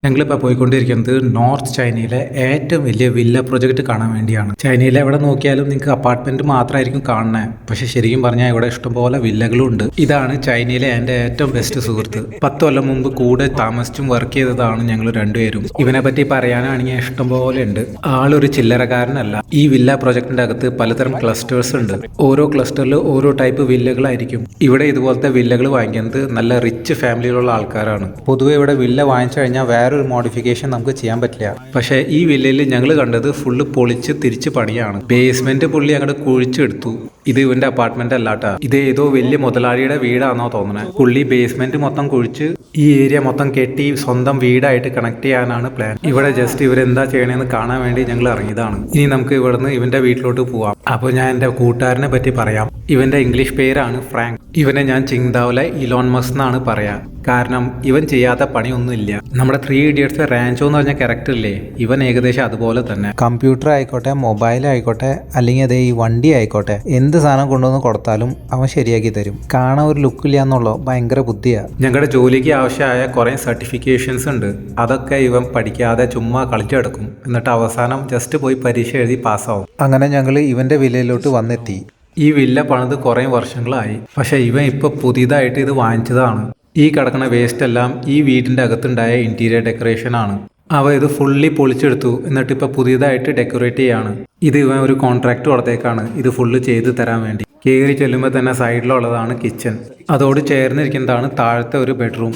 ഞങ്ങളിപ്പോൾ പോയിക്കൊണ്ടിരിക്കുന്നത് നോർത്ത് ചൈനയിലെ ഏറ്റവും വലിയ വില്ല പ്രൊജക്റ്റ് കാണാൻ വേണ്ടിയാണ്. ചൈനയിലെ എവിടെ നോക്കിയാലും നിങ്ങൾക്ക് അപ്പാർട്ട്മെന്റ് മാത്രമായിരിക്കും കാണുന്നത്, പക്ഷെ ശരിക്കും പറഞ്ഞാൽ ഇവിടെ ഇഷ്ടംപോലെ വില്ലകളും ഉണ്ട്. ഇതാണ് ചൈനയിലെ എൻ്റെ ഏറ്റവും ബെസ്റ്റ് സുഹൃത്ത്. 10 കൊല്ലം മുമ്പ് കൂടെ താമസിച്ചും വർക്ക് ചെയ്തതാണ് ഞങ്ങൾ രണ്ടുപേരും. ഇവനെ പറ്റി പറയാനാണെങ്കിൽ ഇഷ്ടംപോലെ ഉണ്ട്. ആളൊരു ചില്ലറക്കാരനല്ല. ഈ വില്ല പ്രൊജക്ടിന്റെ അകത്ത് പലതരം ക്ലസ്റ്റേഴ്സ് ഉണ്ട്. ഓരോ ക്ലസ്റ്ററിൽ ഓരോ ടൈപ്പ് വില്ലകളായിരിക്കും. ഇവിടെ ഇതുപോലത്തെ വില്ലകൾ വാങ്ങിക്കുന്നത് നല്ല റിച്ച് ഫാമിലിയിലുള്ള ആൾക്കാരാണ്. പൊതുവെ ഇവിടെ വില്ല വാങ്ങിച്ചു കഴിഞ്ഞാൽ വേറൊരു മോഡിഫിക്കേഷൻ നമുക്ക് ചെയ്യാൻ പറ്റില്ല. പക്ഷേ ഈ വില്ലയിൽ ഞങ്ങൾ കണ്ടത് ഫുള്ള് പൊളിച്ച് തിരിച്ച് പണിയാണ്. ബേസ്മെന്റ് പുള്ളി അങ്ങോട്ട് കുഴിച്ചെടുത്തു. ഇത് ഇവന്റെ അപ്പാർട്ട്മെന്റ് അല്ലാട്ടാ, ഇത് ഏതോ വലിയ മുതലാളിയുടെ വീടാണോ തോന്നുന്നത്. പുള്ളി ബേസ്മെന്റ് മൊത്തം കുഴിച്ച് ഈ ഏരിയ മൊത്തം കെട്ടി സ്വന്തം വീടായിട്ട് കണക്ട് ചെയ്യാനാണ് പ്ലാൻ. ഇവിടെ ജസ്റ്റ് ഇവരെന്താ ചെയ്യണമെന്ന് കാണാൻ വേണ്ടി ഞങ്ങൾ ഇറങ്ങിയതാണ്. ഇനി നമുക്ക് ഇവിടുന്ന് ഇവന്റെ വീട്ടിലോട്ട് പോവാം. അപ്പോൾ ഞാൻ എൻ്റെ കൂട്ടുകാരനെ പറ്റി പറയാം. ഇവന്റെ ഇംഗ്ലീഷ് പേരാണ് ഫ്രാങ്ക്. ഇവനെ ഞാൻ ചിങ്താവിലെ ഇലോൺ മസ്ക് എന്നാണ് പറയാ. കാരണം ഇവൻ ചെയ്യാത്ത പണിയൊന്നുമില്ല. നമ്മുടെ 3 ഇഡിയറ്റ്സ് റാൻചോ എന്ന് പറഞ്ഞ ക്യാരക്ടർ ഇല്ലേ, ഇവൻ ഏകദേശം അതുപോലെ തന്നെ. കമ്പ്യൂട്ടർ ആയിക്കോട്ടെ, മൊബൈൽ ആയിക്കോട്ടെ, അല്ലെങ്കിൽ അതേ ഈ വണ്ടി ആയിക്കോട്ടെ, എന്ത് സാധനം കൊണ്ടുവന്ന് കൊടുത്താലും അവൻ ശരിയാക്കി തരും. കാണാൻ ഒരു ലുക്കില്ല എന്നുള്ളൂ, ഭയങ്കര ബുദ്ധിയാണ്. ഞങ്ങളുടെ ജോലിക്ക് ആവശ്യമായ കുറേ സർട്ടിഫിക്കേഷൻസ് ഉണ്ട്. അതൊക്കെ ഇവൻ പഠിക്കാതെ ചുമ്മാ കളിച്ചെടുക്കും. എന്നിട്ട് അവസാനം ജസ്റ്റ് പോയി പരീക്ഷ എഴുതി പാസ്സാവും. അങ്ങനെ ഞങ്ങൾ ഇവന്റെ വില്ലയിലോട്ട് വന്നെത്തി. ഈ വില്ല പണിത് കുറേ വർഷങ്ങളായി. പക്ഷെ ഇവൻ ഇപ്പൊ പുതിയതായിട്ട് ഇത് വാങ്ങിച്ചതാണ്. ഈ കിടക്കുന്ന വേസ്റ്റ് എല്ലാം ഈ വീടിന്റെ അകത്തുണ്ടായ ഇന്റീരിയർ ഡെക്കറേഷൻ ആണ്. അവ ഇത് ഫുള്ളി പൊളിച്ചെടുത്തു. എന്നിട്ട് ഇപ്പൊ പുതിയതായിട്ട് ഡെക്കറേറ്റ് ചെയ്യാണ്. ഇത് ഇവൻ ഒരു കോൺട്രാക്ട് കൊടുത്തേക്കാണ് ഇത് ഫുള്ള് ചെയ്ത് തരാൻ വേണ്ടി. കയറി ചെല്ലുമ്പോൾ തന്നെ സൈഡിലുള്ളതാണ് കിച്ചൺ. അതോട് ചേർന്നിരിക്കുന്നതാണ് താഴത്തെ ഒരു ബെഡ്റൂം.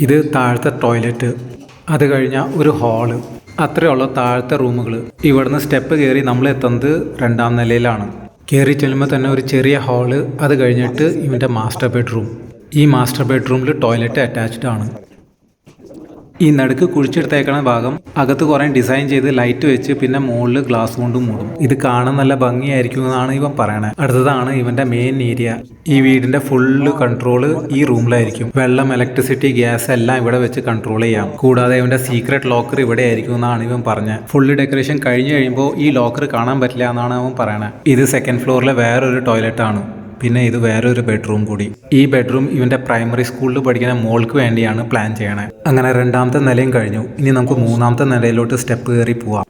ഇത് താഴത്തെ ടോയ്ലറ്റ്. അത് കഴിഞ്ഞാൽ ഒരു ഹാള്. അത്രയുള്ള താഴത്തെ റൂമുകൾ. ഇവിടുന്ന് സ്റ്റെപ്പ് കയറി നമ്മൾ എത്തുന്നത് 2ാം നിലയിലാണ്. കയറി ചെല്ലുമ്പോൾ തന്നെ ഒരു ചെറിയ ഹാള്. അത് കഴിഞ്ഞിട്ട് ഇവൻ്റെ മാസ്റ്റർ ബെഡ്റൂം. ഈ മാസ്റ്റർ ബെഡ്റൂമിൽ ടോയ്ലറ്റ് അറ്റാച്ച്ഡ് ആണ്. ഈ നടുക്ക് കുഴിച്ചെടുത്തേക്കണ ഭാഗം അകത്ത് കുറേ ഡിസൈൻ ചെയ്ത് ലൈറ്റ് വെച്ച് പിന്നെ മുകളിൽ ഗ്ലാസ് കൊണ്ട് മൂടും. ഇത് കാണാൻ നല്ല ഭംഗിയായിരിക്കും എന്നാണ് ഇവൻ പറയണത്. അടുത്തതാണ് ഇവന്റെ മെയിൻ ഏരിയ. ഈ വീടിന്റെ ഫുള്ള് കൺട്രോള് ഈ റൂമിലായിരിക്കും. വെള്ളം, ഇലക്ട്രിസിറ്റി, ഗ്യാസ് എല്ലാം ഇവിടെ വെച്ച് കൺട്രോൾ ചെയ്യാം. കൂടാതെ ഇവന്റെ സീക്രട്ട് ലോക്കർ ഇവിടെ ആയിരിക്കും എന്നാണ് ഇവൻ പറഞ്ഞത്. ഫുള്ള് ഡെക്കറേഷൻ കഴിഞ്ഞ് കഴിയുമ്പോൾ ഈ ലോക്കർ കാണാൻ പറ്റില്ല എന്നാണ് അവൻ പറയണത്. ഇത് 2nd ഫ്ലോറിലെ വേറൊരു ടോയ്ലറ്റ് ആണ്. പിന്നെ ഇത് വേറൊരു ബെഡ്റൂം കൂടി. ഈ ബെഡ്റൂം ഇവന്റെ പ്രൈമറി സ്കൂളിൽ പഠിക്കുന്ന മോൾക്ക് വേണ്ടിയാണ് പ്ലാൻ ചെയ്യണത്. അങ്ങനെ 2ാമത്തെ നിലയും കഴിഞ്ഞു. ഇനി നമുക്ക് 3ാമത്തെ നിലയിലോട്ട് സ്റ്റെപ്പ് കയറി പോവാം.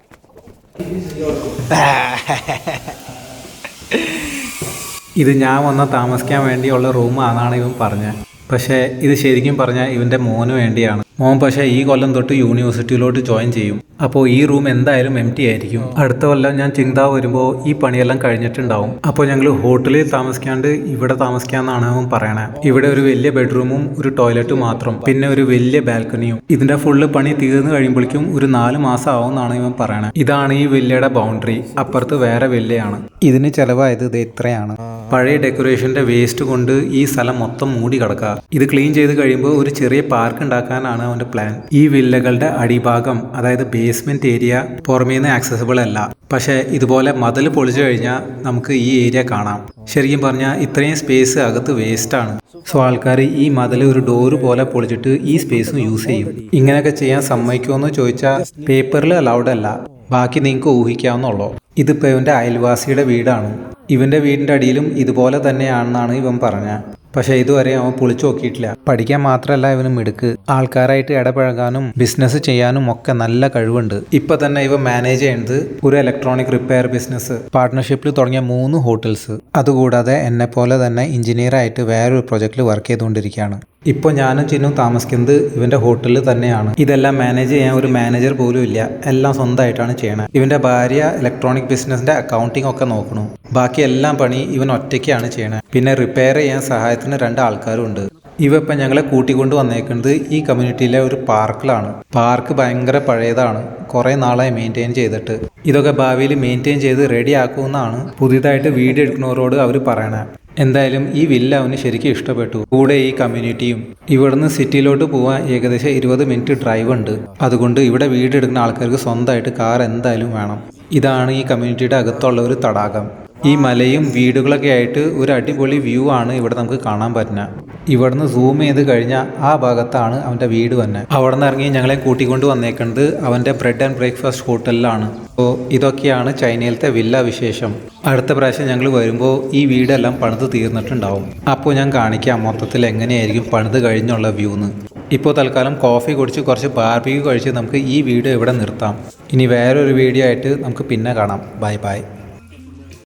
ഇത് ഞാൻ വന്ന് താമസിക്കാൻ വേണ്ടിയുള്ള റൂമാണെന്നാണ് ഇവൻ പറഞ്ഞത്. പക്ഷേ ഇത് ശരിക്കും പറഞ്ഞാൽ ഇവന്റെ മോന് വേണ്ടിയാണ്. മോൻ പക്ഷേ ഈ കൊല്ലം തൊട്ട് യൂണിവേഴ്സിറ്റിയിലോട്ട് ജോയിൻ ചെയ്യും. അപ്പോൾ ഈ റൂം എന്തായാലും എംപ്റ്റി ആയിരിക്കും. അടുത്ത കൊല്ലം ഞാൻ ചിന്ത വരുമ്പോൾ ഈ പണിയെല്ലാം കഴിഞ്ഞിട്ടുണ്ടാവും. അപ്പോൾ ഞങ്ങൾ ഹോട്ടലിൽ താമസിക്കാണ്ട് ഇവിടെ താമസിക്കാന്നാണ് അവൻ പറയണത്. ഇവിടെ ഒരു വലിയ ബെഡ്റൂമും ഒരു ടോയ്ലറ്റും മാത്രം, പിന്നെ ഒരു വലിയ ബാൽക്കണിയും. ഇതിന്റെ ഫുള്ള് പണി തീർന്നു കഴിയുമ്പോഴേക്കും ഒരു 4 മാസം ആവുമെന്നാണ് ഇവൻ പറയണത്. ഇതാണ് ഈ വില്ലയുടെ ബൗണ്ടറി. അപ്പുറത്ത് വേറെ വില്ലയാണ്. ഇതിന് ചെലവായത് ഇത് ഇത്രയാണ്. പഴയ ഡെക്കറേഷന്റെ വേസ്റ്റ് കൊണ്ട് ഈ സ്ഥലം മൊത്തം മൂടി കിടക്കുക. ഇത് ക്ലീൻ ചെയ്ത് കഴിയുമ്പോൾ ഒരു ചെറിയ പാർക്ക് ഉണ്ടാക്കാനാണ് അവന്റെ പ്ലാൻ. ഈ വില്ലകളുടെ അടിഭാഗം, അതായത് ബേസ്മെന്റ് ഏരിയ, പുറമേന്ന് ആക്സസിബിൾ അല്ല. പക്ഷെ ഇതുപോലെ മതിൽ പൊളിച്ചു കഴിഞ്ഞാൽ നമുക്ക് ഈ ഏരിയ കാണാം. ശരിക്കും പറഞ്ഞാൽ ഇത്രയും സ്പേസ് അകത്ത് വേസ്റ്റ് ആണ്. സോ ആൾക്കാർ ഈ മതിൽ ഒരു ഡോറ് പോലെ പൊളിച്ചിട്ട് ഈ സ്പേസും യൂസ് ചെയ്യും. ഇങ്ങനെയൊക്കെ ചെയ്യാൻ സമ്മതിക്കുമെന്ന് ചോദിച്ചാൽ പേപ്പറിൽ അലൗഡ് അല്ല. ബാക്കി നിങ്ങൾക്ക് ഊഹിക്കാവുന്നുള്ളൂ. ഇതിപ്പോ ഇവന്റെ അയൽവാസിയുടെ വീടാണ്. ഇവന്റെ വീടിന്റെ അടിയിലും ഇതുപോലെ തന്നെയാണെന്നാണ് ഇവൻ പറഞ്ഞത്. പക്ഷെ ഇതുവരെ അവൻ പൊളിച്ചു നോക്കിയിട്ടില്ല. പഠിക്കാൻ മാത്രമല്ല ഇവന് മിടുക്ക്. ആൾക്കാരായിട്ട് ഇടപഴകാനും ബിസിനസ് ചെയ്യാനും ഒക്കെ നല്ല കഴിവുണ്ട്. ഇപ്പൊ തന്നെ ഇവ മാനേജ് ചെയ്യുന്നത് ഒരു ഇലക്ട്രോണിക് റിപ്പയർ ബിസിനസ്. പാർട്ട്ണർഷിപ്പിൽ തുടങ്ങിയ 3 ഹോട്ടൽസ്. അതുകൂടാതെ എന്നെ പോലെ തന്നെ എഞ്ചിനീയർ ആയിട്ട് വേറൊരു പ്രൊജക്റ്റിൽ വർക്ക് ചെയ്തുകൊണ്ടിരിക്കുകയാണ്. ഇപ്പോൾ ഞാനും ചിന്നും താമസിക്കുന്നത് ഇവന്റെ ഹോട്ടലിൽ തന്നെയാണ്. ഇതെല്ലാം മാനേജ് ചെയ്യാൻ ഒരു മാനേജർ പോലും ഇല്ല. എല്ലാം സ്വന്തമായിട്ടാണ് ചെയ്യണത്. ഇവന്റെ ഭാര്യ ഇലക്ട്രോണിക് ബിസിനസിന്റെ അക്കൗണ്ടിങ് ഒക്കെ നോക്കണു. ബാക്കി എല്ലാം പണി ഇവൻ ഒറ്റയ്ക്കാണ് ചെയ്യണത്. പിന്നെ റിപ്പയർ ചെയ്യാൻ സഹായത്തിന് 2 ആൾക്കാരും ഉണ്ട്. ഇവ ഇപ്പം ഞങ്ങളെ കൂട്ടിക്കൊണ്ട് വന്നേക്കുന്നത് ഈ കമ്മ്യൂണിറ്റിയിലെ ഒരു പാർക്കിലാണ്. പാർക്ക് ഭയങ്കര പഴയതാണ്. കുറേ നാളായി മെയിൻറ്റെയിൻ ചെയ്തിട്ട്. ഇതൊക്കെ ഭാവിയിൽ മെയിൻറ്റെയിൻ ചെയ്ത് റെഡി ആക്കുമെന്നാണ് പുതിയതായിട്ട് വീഡിയോ എടുക്കുന്നവരോട് അവർ പറയണത്. എന്തായാലും ഈ വില്ല അവന് ശരിക്കും ഇഷ്ടപ്പെട്ടു. കൂടെ ഈ കമ്മ്യൂണിറ്റിയും. ഇവിടുന്ന് സിറ്റിയിലോട്ട് പോകാൻ ഏകദേശം 20 മിനിറ്റ് ഡ്രൈവ് ഉണ്ട്. അതുകൊണ്ട് ഇവിടെ വീടെടുക്കുന്ന ആൾക്കാർക്ക് സ്വന്തമായിട്ട് കാർ എന്തായാലും വേണം. ഇതാണ് ഈ കമ്മ്യൂണിറ്റിയുടെ അകത്തുള്ള ഒരു തടാകം. ഈ മലയും വീടുകളൊക്കെ ആയിട്ട് ഒരു അടിപൊളി വ്യൂ ആണ് ഇവിടെ നമുക്ക് കാണാൻ പറ്റുന്നത്. ഇവിടുന്ന് സൂം ചെയ്ത് കഴിഞ്ഞാൽ ആ ഭാഗത്താണ് അവൻ്റെ വീട് തന്നെ. അവിടെ നിന്ന് ഇറങ്ങി ഞങ്ങളെ കൂട്ടിക്കൊണ്ട് വന്നേക്കുന്നത് അവൻ്റെ ബ്രെഡ് ആൻഡ് ബ്രേക്ക്ഫാസ്റ്റ് ഹോട്ടലിലാണ്. അപ്പോൾ ഇതൊക്കെയാണ് ചൈനയിലത്തെ വില്ല വിശേഷം. അടുത്ത പ്രാവശ്യം ഞങ്ങൾ വരുമ്പോൾ ഈ വീടെല്ലാം പണിത് തീർന്നിട്ടുണ്ടാവും. അപ്പോൾ ഞാൻ കാണിക്കാം മൊത്തത്തിൽ എങ്ങനെയായിരിക്കും പണിത് കഴിഞ്ഞുള്ള വ്യൂന്ന്. ഇപ്പോൾ തൽക്കാലം കോഫി കുടിച്ച് കുറച്ച് ബാർബിക്യൂ കഴിച്ച് നമുക്ക് ഈ വീഡിയോ ഇവിടെ നിർത്താം. ഇനി വേറൊരു വീഡിയോ ആയിട്ട് നമുക്ക് പിന്നെ കാണാം. Bye bye.